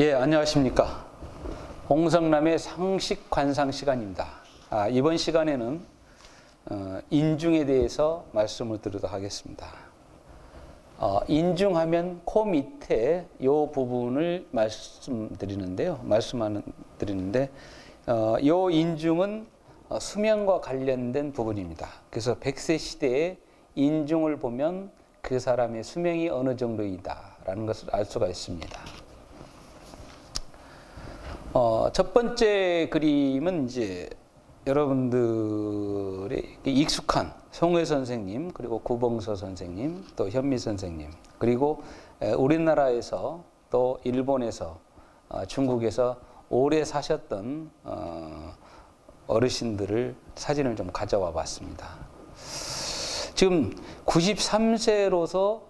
예, 안녕하십니까. 홍성남의 상식 관상 시간입니다. 이번 시간에는 인중에 대해서 말씀을 드리도록 하겠습니다. 인중하면 코 밑에 이 부분을 말씀드리는데 이 인중은 수명과 관련된 부분입니다. 그래서 100세 시대에 인중을 보면 그 사람의 수명이 어느 정도이다라는 것을 알 수가 있습니다. 첫 번째 그림은 이제 여러분들의 익숙한 송해 선생님, 그리고 구봉서 선생님, 또 현미 선생님, 그리고 우리나라에서 또 일본에서 중국에서 오래 사셨던 어르신들을 사진을 좀 가져와 봤습니다. 지금 93세로서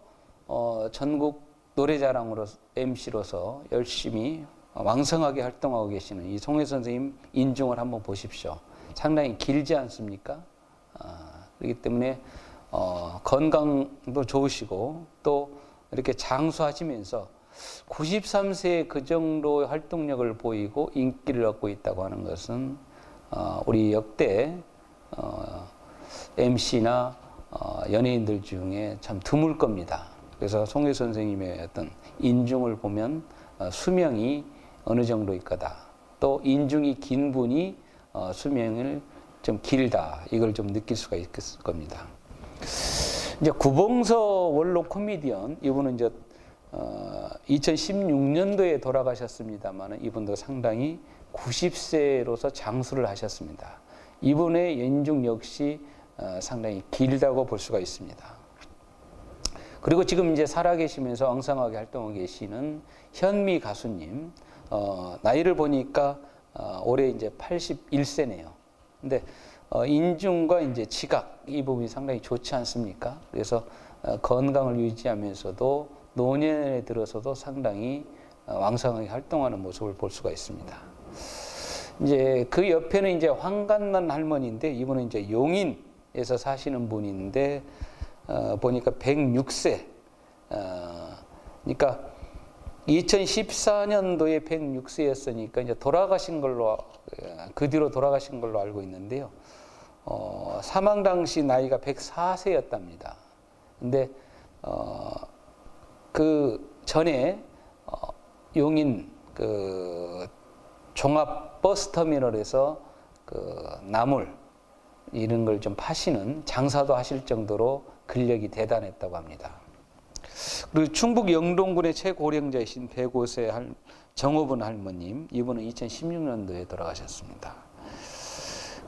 전국 노래자랑으로 MC로서 열심히 왕성하게 활동하고 계시는 이 송해 선생님 인중을 한번 보십시오. 상당히 길지 않습니까? 그렇기 때문에 건강도 좋으시고 또 이렇게 장수하시면서 93세에 그 정도의 활동력을 보이고 인기를 얻고 있다고 하는 것은 우리 역대 MC나 연예인들 중에 참 드물 겁니다. 그래서 송해 선생님의 어떤 인중을 보면 수명이 어느 정도일 거다. 또 인중이 긴 분이 수명을 좀 길다. 이걸 좀 느낄 수가 있을 겁니다. 이제 구봉서 원로 코미디언, 이분은 이제 2016년도에 돌아가셨습니다만 이분도 상당히 90세로서 장수를 하셨습니다. 이분의 인중 역시 상당히 길다고 볼 수가 있습니다. 그리고 지금 이제 살아계시면서 왕성하게 활동하고 계시는 현미 가수님, 나이를 보니까 올해 이제 81세네요. 근데 인중과 이제 지각 이 부분이 상당히 좋지 않습니까? 그래서 건강을 유지하면서도 노년에 들어서도 상당히 왕성하게 활동하는 모습을 볼 수가 있습니다. 이제 그 옆에는 이제 황간난 할머니인데 이분은 이제 용인에서 사시는 분인데 보니까 106세. 그러니까 2014년도에 106세였으니까 이제 돌아가신 걸로 그 뒤로 돌아가신 걸로 알고 있는데요. 사망 당시 나이가 104세였답니다. 근데 그 전에 용인 그 종합 버스 터미널에서 그 나물 이런 걸 좀 파시는 장사도 하실 정도로 근력이 대단했다고 합니다. 그리고 충북 영동군의 최고령자이신 105세 정호분 할머님, 이분은 2016년도에 돌아가셨습니다.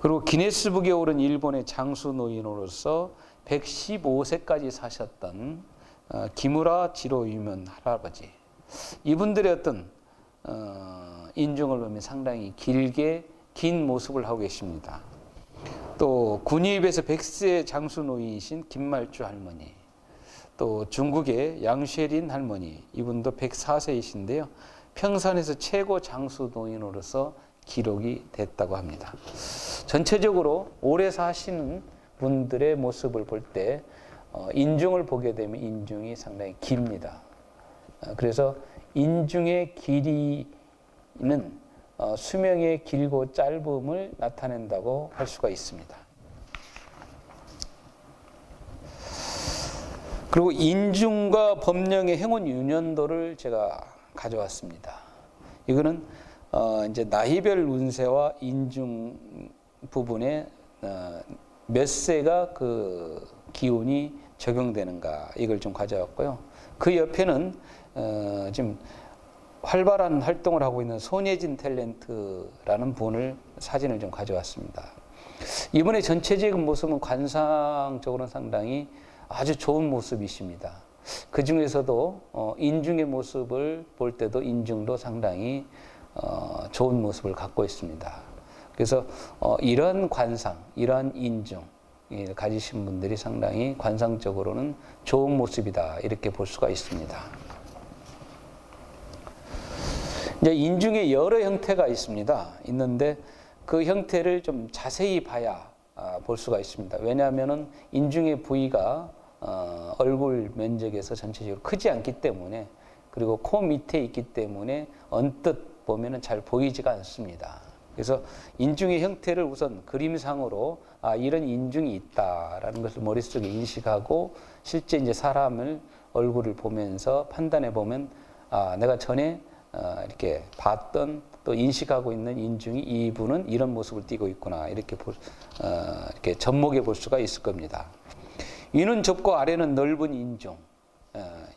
그리고 기네스북에 오른 일본의 장수 노인으로서 115세까지 사셨던 기무라 지로 유면 할아버지, 이분들의 어떤 인중을 보면 상당히 길게 긴 모습을 하고 계십니다. 또 군위입에서 100세 장수 노인이신 김말주 할머니, 또 중국의 양쉐린 할머니, 이분도 104세이신데요. 평산에서 최고 장수 노인으로서 기록이 됐다고 합니다. 전체적으로 오래 사시는 분들의 모습을 볼 때 인중을 보게 되면 인중이 상당히 깁니다. 그래서 인중의 길이는 수명의 길고 짧음을 나타낸다고 할 수가 있습니다. 그리고 인중과 법령의 행운 유년도를 제가 가져왔습니다. 이거는 이제 나이별 운세와 인중 부분에 몇 세가 그 기운이 적용되는가 이걸 좀 가져왔고요. 그 옆에는 지금 활발한 활동을 하고 있는 손예진 탤런트라는 분을 사진을 좀 가져왔습니다. 이분의 전체적인 모습은 관상적으로는 상당히 아주 좋은 모습이십니다. 그 중에서도 인중의 모습을 볼 때도 인중도 상당히 좋은 모습을 갖고 있습니다. 그래서 이런 관상, 이런 인중 가지신 분들이 상당히 관상적으로는 좋은 모습이다 이렇게 볼 수가 있습니다. 이제 인중에 여러 형태가 있는데 그 형태를 좀 자세히 봐야 볼 수가 있습니다. 왜냐하면은 인중의 부위가 얼굴 면적에서 전체적으로 크지 않기 때문에 그리고 코 밑에 있기 때문에 언뜻 보면은 잘 보이지가 않습니다. 그래서 인중의 형태를 우선 그림상으로 이런 인중이 있다라는 것을 머릿속에 인식하고 실제 이제 사람을 얼굴을 보면서 판단해 보면 내가 전에 이렇게 봤던 또 인식하고 있는 인중이 이분은 이런 모습을 띠고 있구나 이렇게 이렇게 접목해 볼 수가 있을 겁니다. 위는 좁고 아래는 넓은 인중,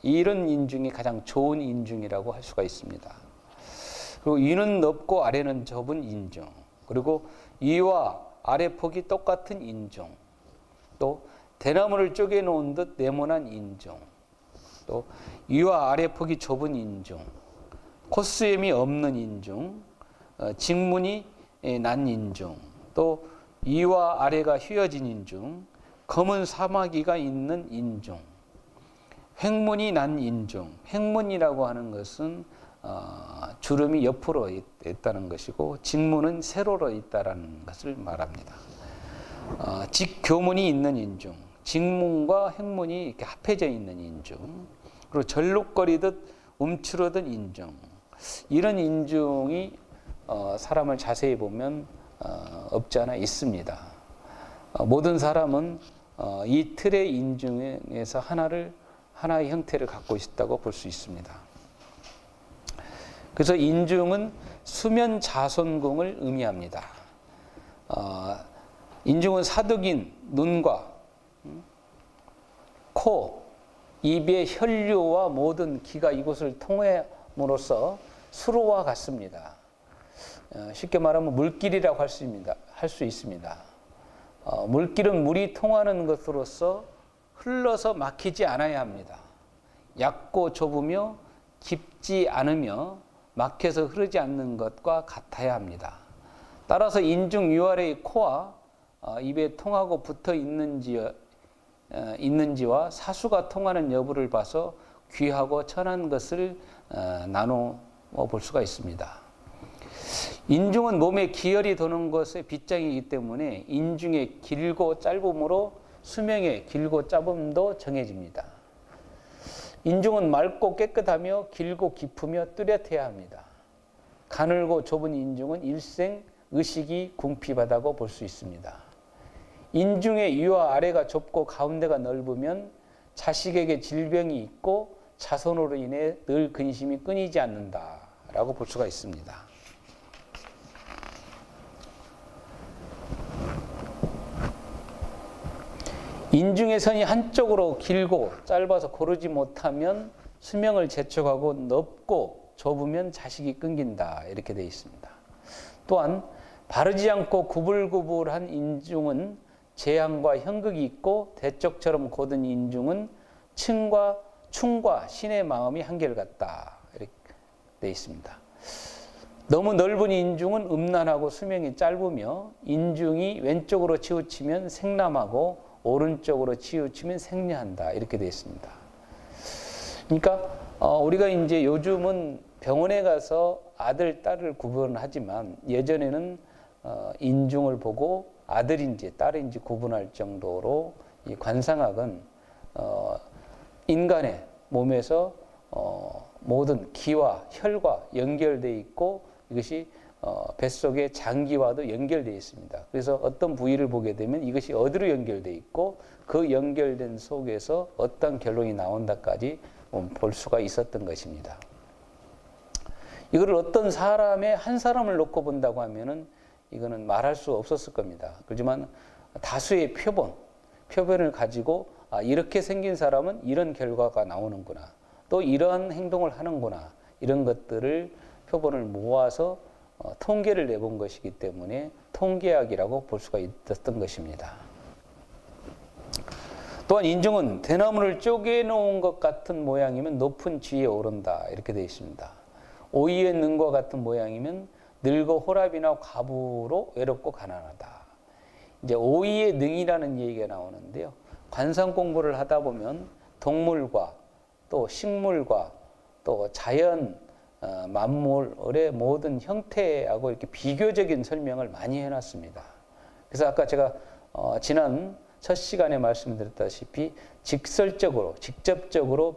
이런 인중이 가장 좋은 인중이라고 할 수가 있습니다. 그리고 위는 넓고 아래는 좁은 인중, 그리고 위와 아래 폭이 똑같은 인중, 또 대나무를 쪼개 놓은 듯 네모난 인중, 또 위와 아래 폭이 좁은 인중, 콧수염이 없는 인중, 직문이 난 인중, 또 위와 아래가 휘어진 인중, 검은 사마귀가 있는 인중, 횡문이 난 인중. 횡문이라고 하는 것은 주름이 옆으로 있다는 것이고 직문은 세로로 있다는 것을 말합니다. 직교문이 있는 인중, 직문과 횡문이 이렇게 합해져 있는 인중, 그리고 절룩거리듯 움츠러든 인중. 이런 인중이 사람을 자세히 보면 없지 않아 있습니다. 모든 사람은 이 틀의 인중에서 하나의 형태를 갖고 있다고 볼 수 있습니다. 그래서 인중은 수면 자손궁을 의미합니다. 인중은 사득인 눈과 코, 입의 혈류와 모든 기가 이곳을 통함으로써 수로와 같습니다. 쉽게 말하면 물길이라고 할 수 있습니다. 물길은 물이 통하는 것으로서 흘러서 막히지 않아야 합니다. 얕고 좁으며 깊지 않으며 막혀서 흐르지 않는 것과 같아야 합니다. 따라서 인중 위아래의 코와 입에 통하고 붙어 있는지와 사수가 통하는 여부를 봐서 귀하고 천한 것을 나눠 볼 수가 있습니다. 인중은 몸에 기혈이 도는 것의 빗장이기 때문에 인중의 길고 짧음으로 수명의 길고 짧음도 정해집니다. 인중은 맑고 깨끗하며 길고 깊으며 뚜렷해야 합니다. 가늘고 좁은 인중은 일생 의식이 궁핍하다고 볼 수 있습니다. 인중의 위와 아래가 좁고 가운데가 넓으면 자식에게 질병이 있고 자손으로 인해 늘 근심이 끊이지 않는다라고 볼 수가 있습니다. 인중의 선이 한쪽으로 길고 짧아서 고르지 못하면 수명을 재촉하고 넓고 좁으면 자식이 끊긴다 이렇게 되어 있습니다. 또한 바르지 않고 구불구불한 인중은 재앙과 현극이 있고 대쪽처럼 곧은 인중은 충과 신의 마음이 한결같다 이렇게 되어 있습니다. 너무 넓은 인중은 음란하고 수명이 짧으며 인중이 왼쪽으로 치우치면 생남하고 오른쪽으로 치우치면 생려한다 이렇게 되어 있습니다. 그러니까 우리가 이제 요즘은 병원에 가서 아들, 딸을 구분하지만 예전에는 인중을 보고 아들인지 딸인지 구분할 정도로 이 관상학은 인간의 몸에서 모든 기와 혈과 연결되어 있고 이것이 뱃속의 장기와도 연결되어 있습니다. 그래서 어떤 부위를 보게 되면 이것이 어디로 연결되어 있고 그 연결된 속에서 어떤 결론이 나온다까지 볼 수가 있었던 것입니다. 이거를 어떤 한 사람을 놓고 본다고 하면은 이거는 말할 수 없었을 겁니다. 그렇지만 다수의 표본을 가지고 이렇게 생긴 사람은 이런 결과가 나오는구나. 또 이러한 행동을 하는구나. 이런 것들을 표본을 모아서 통계를 내본 것이기 때문에 통계학이라고 볼 수가 있었던 것입니다. 또한 인중은 대나무를 쪼개놓은 것 같은 모양이면 높은 지위에 오른다 이렇게 되어 있습니다. 오이의 능과 같은 모양이면 늙어 호랍이나 과부로 외롭고 가난하다. 이제 오이의 능이라는 얘기가 나오는데요. 관상 공부를 하다 보면 동물과 또 식물과 또 자연 만물의 모든 형태하고 이렇게 비교적인 설명을 많이 해놨습니다. 그래서 아까 제가 지난 첫 시간에 말씀드렸다시피 직접적으로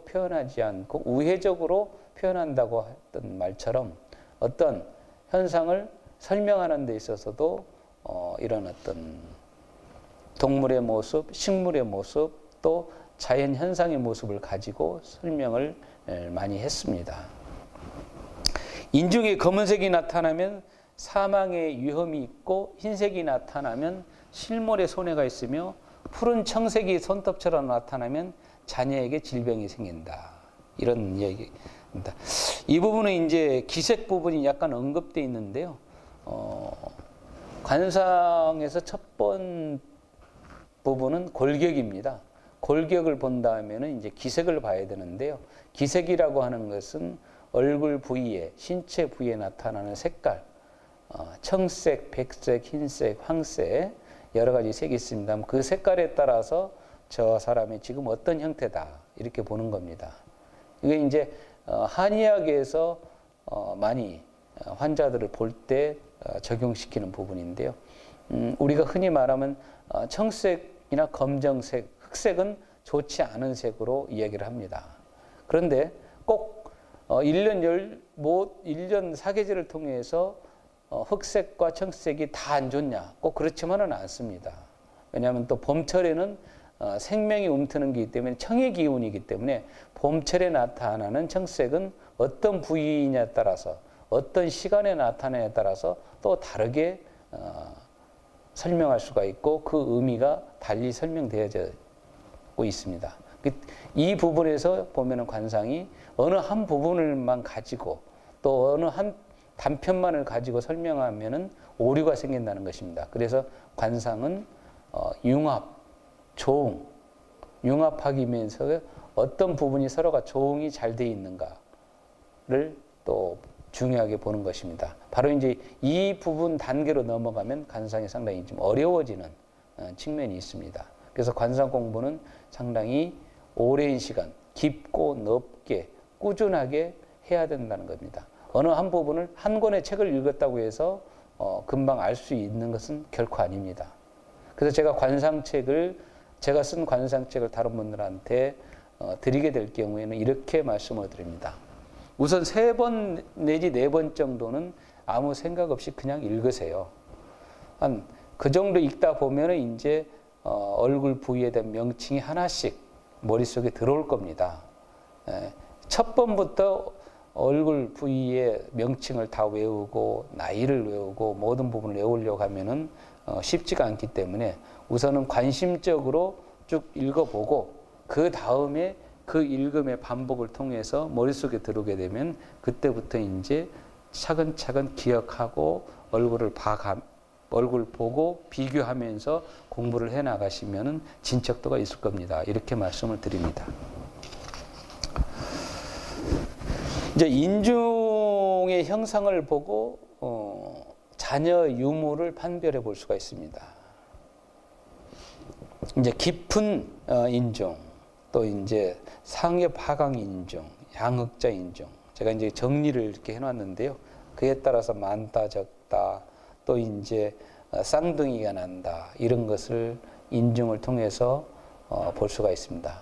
표현하지 않고 우회적으로 표현한다고 했던 말처럼 어떤 현상을 설명하는 데 있어서도 이런 어떤 동물의 모습, 식물의 모습, 또 자연 현상의 모습을 가지고 설명을 많이 했습니다. 인중에 검은색이 나타나면 사망의 위험이 있고, 흰색이 나타나면 실물에 손해가 있으며, 푸른 청색이 손톱처럼 나타나면 자녀에게 질병이 생긴다. 이런 이야기입니다. 이 부분은 이제 기색 부분이 약간 언급되어 있는데요. 관상에서 첫 번 부분은 골격입니다. 골격을 본다면은 이제 기색을 봐야 되는데요. 기색이라고 하는 것은 얼굴 부위에, 신체 부위에 나타나는 색깔, 청색, 백색, 흰색, 황색 여러 가지 색이 있습니다. 그 색깔에 따라서 저 사람이 지금 어떤 형태다 이렇게 보는 겁니다. 이게 이제 한의학에서 많이 환자들을 볼 때 적용시키는 부분인데요. 우리가 흔히 말하면 청색이나 검정색, 흑색은 좋지 않은 색으로 이야기를 합니다. 그런데 꼭 1년 사계절을 통해서 흑색과 청색이 다 안 좋냐? 꼭 그렇지만은 않습니다. 왜냐하면 또 봄철에는 생명이 움트는 기이기 때문에, 청의 기운이기 때문에 봄철에 나타나는 청색은 어떤 부위냐에 따라서, 어떤 시간에 나타나냐에 따라서 또 다르게 설명할 수가 있고, 그 의미가 달리 설명되어지고 있습니다. 이 부분에서 보면은 관상이 어느 한 부분을만 가지고 또 어느 한 단편만을 가지고 설명하면은 오류가 생긴다는 것입니다. 그래서 관상은 융합, 조응, 융합하기면서 어떤 부분이 서로가 조응이 잘 되어 있는가를 또 중요하게 보는 것입니다. 바로 이제 이 부분 단계로 넘어가면 관상이 상당히 좀 어려워지는 측면이 있습니다. 그래서 관상 공부는 상당히 오랜 시간, 깊고 넓게 꾸준하게 해야 된다는 겁니다. 어느 한 부분을 한 권의 책을 읽었다고 해서 금방 알 수 있는 것은 결코 아닙니다. 그래서 제가 쓴 관상책을 다른 분들한테 드리게 될 경우에는 이렇게 말씀을 드립니다. 우선 3번 내지 4번 정도는 아무 생각 없이 그냥 읽으세요. 한 그 정도 읽다 보면은 이제 얼굴 부위에 대한 명칭이 하나씩 머릿속에 들어올 겁니다. 첫 번부터 얼굴 부위의 명칭을 다 외우고 나이를 외우고 모든 부분을 외우려고 하면은 쉽지가 않기 때문에 우선은 관심적으로 쭉 읽어보고 그 다음에 그 읽음의 반복을 통해서 머릿속에 들어오게 되면 그때부터 이제 차근차근 기억하고 얼굴 보고 비교하면서 공부를 해 나가시면은 진척도가 있을 겁니다. 이렇게 말씀을 드립니다. 이제 인중의 형상을 보고 자녀 유무를 판별해 볼 수가 있습니다. 이제 깊은 인중, 또 이제 상엽 하강 인중, 양흑자 인중. 제가 이제 정리를 이렇게 해놨는데요. 그에 따라서 많다, 적다, 또 이제 쌍둥이가 난다, 이런 것을 인중을 통해서 볼 수가 있습니다.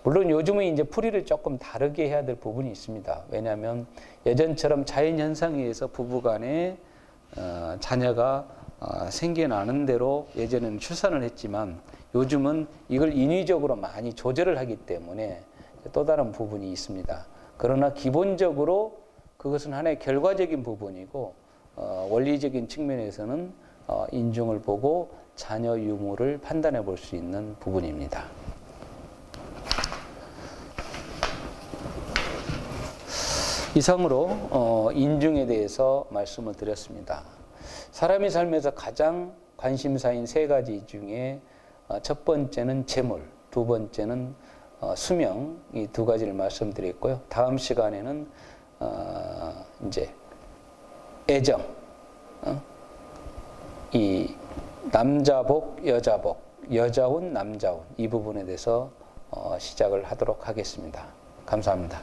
물론 요즘은 이제 풀이를 조금 다르게 해야 될 부분이 있습니다. 왜냐하면 예전처럼 자연 현상에 의해서 부부간에 자녀가 생겨나는 대로 예전에는 출산을 했지만 요즘은 이걸 인위적으로 많이 조절을 하기 때문에 또 다른 부분이 있습니다. 그러나 기본적으로 그것은 하나의 결과적인 부분이고 원리적인 측면에서는 인중을 보고 자녀 유무를 판단해 볼 수 있는 부분입니다. 이상으로 인중에 대해서 말씀을 드렸습니다. 사람이 살면서 가장 관심사인 3가지 중에 첫 번째는 재물, 두 번째는 수명, 이 2가지를 말씀드렸고요. 다음 시간에는 이제 애정, 이 남자복, 여자복, 여자운, 남자운 이 부분에 대해서 시작을 하도록 하겠습니다. 감사합니다.